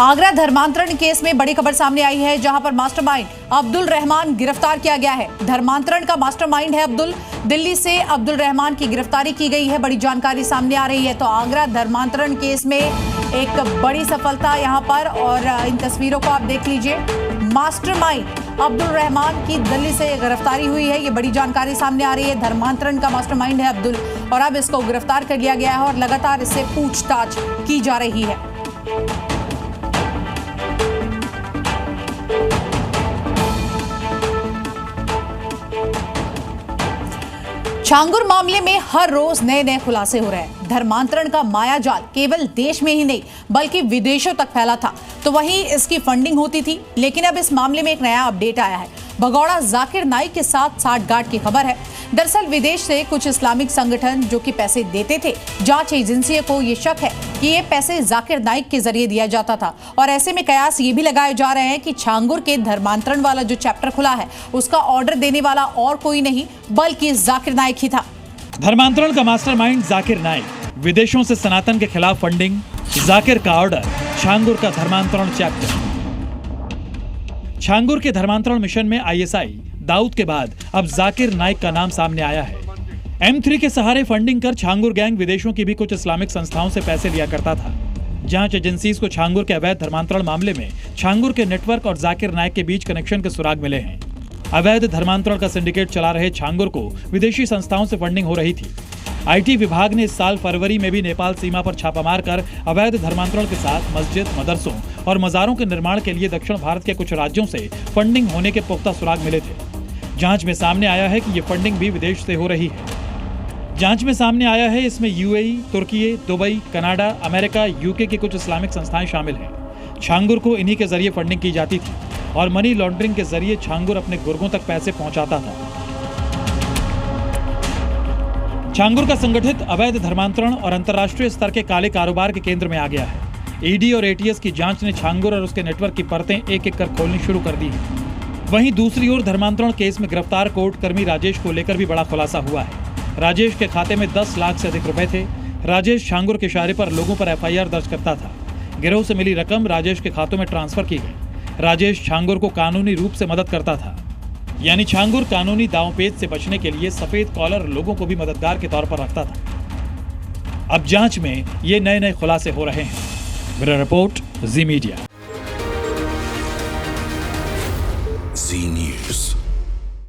आगरा धर्मांतरण केस में बड़ी खबर सामने आई है, जहां पर मास्टरमाइंड अब्दुल रहमान गिरफ्तार किया गया है। धर्मांतरण का मास्टरमाइंड है अब्दुल। दिल्ली से अब्दुल रहमान की गिरफ्तारी की गई है। बड़ी जानकारी सामने आ रही है। तो आगरा धर्मांतरण केस में एक बड़ी सफलता यहां पर, और इन तस्वीरों को आप देख लीजिए। मास्टरमाइंड अब्दुल रहमान की दिल्ली से गिरफ्तारी हुई है। ये बड़ी जानकारी सामने आ रही है। धर्मांतरण का मास्टरमाइंड है अब्दुल, और अब इसको गिरफ्तार कर लिया गया है और लगातार इससे पूछताछ की जा रही है। छांगुर मामले में हर रोज नए नए खुलासे हो रहे हैं। धर्मांतरण का मायाजाल केवल देश में ही नहीं बल्कि विदेशों तक फैला था, तो वहीं इसकी फंडिंग होती थी। लेकिन अब इस मामले में एक नया अपडेट आया है। भगौड़ा जाकिर नाइक के साथ साठगांठ की खबर है। दरअसल विदेश से कुछ इस्लामिक संगठन जो कि पैसे देते थे, जांच एजेंसियों को ये शक है कि ये पैसे जाकिर नाइक के जरिए दिया जाता था। और ऐसे में कयास ये भी लगाए जा रहे हैं कि छांगुर के धर्मांतरण वाला जो चैप्टर खुला है, उसका ऑर्डर देने वाला और कोई नहीं बल्कि जाकिर नाइक ही था। धर्मांतरण का मास्टरमाइंड जाकिर नाइक, विदेशों से सनातन के खिलाफ फंडिंग, जाकिर का ऑर्डर, छांगुर का धर्मांतरण चैप्टर। छांगुर के धर्मांतरण मिशन में आईएसआई दाऊद के बाद अब जाकिर नाइक का नाम सामने आया है। M3 के सहारे फंडिंग कर छांगुर गैंग विदेशों की भी कुछ इस्लामिक संस्थाओं से पैसे लिया करता था। जांच एजेंसीज को छांगुर के अवैध धर्मांतरण मामले में छांगुर के नेटवर्क और जाकिर नाइक के बीच कनेक्शन के सुराग मिले हैं। अवैध धर्मांतरण का सिंडिकेट चला रहे छांगुर को विदेशी संस्थाओं से फंडिंग हो रही थी। आईटी विभाग ने इस साल फरवरी में भी नेपाल सीमा पर छापा मारकर अवैध धर्मांतरण के साथ मस्जिद, मदरसों और मज़ारों के निर्माण के लिए दक्षिण भारत के कुछ राज्यों से फंडिंग होने के पुख्ता सुराग मिले थे। जांच में सामने आया है कि ये फंडिंग भी विदेश से हो रही है। जांच में सामने आया है इसमें यूएई, तुर्की, दुबई, कनाडा, अमेरिका, यूके की कुछ इस्लामिक संस्थाएं शामिल हैं। छांगुर को इन्हीं के जरिए फंडिंग की जाती थी और मनी लॉन्ड्रिंग के जरिए छांगुर अपने गुर्गों तक पैसे पहुंचाता था। छांगुर का संगठित अवैध धर्मांतरण और अंतर्राष्ट्रीय स्तर के काले कारोबार के केंद्र में आ गया है। ईडी और एटीएस की जांच ने छांगुर और उसके नेटवर्क की परतें एक एक कर खोलनी शुरू कर दी है। वहीं दूसरी ओर धर्मांतरण केस में गिरफ्तार कोर्ट कर्मी राजेश को लेकर भी बड़ा खुलासा हुआ है। राजेश के खाते में 10 लाख से अधिक रुपए थे। राजेश छांगुर के इशारे पर लोगों पर एफआईआर दर्ज करता था। गिरोह से मिली रकम राजेश के खातों में ट्रांसफर की गई। राजेश छांगुर को कानूनी रूप से मदद करता था, यानी छांगुर कानूनी दांवपेच से बचने के लिए सफेद कॉलर लोगों को भी मददगार के तौर पर रखता था। अब जांच में ये नए नए खुलासे हो रहे हैं। ब्यूरो रिपोर्ट, जी मीडिया।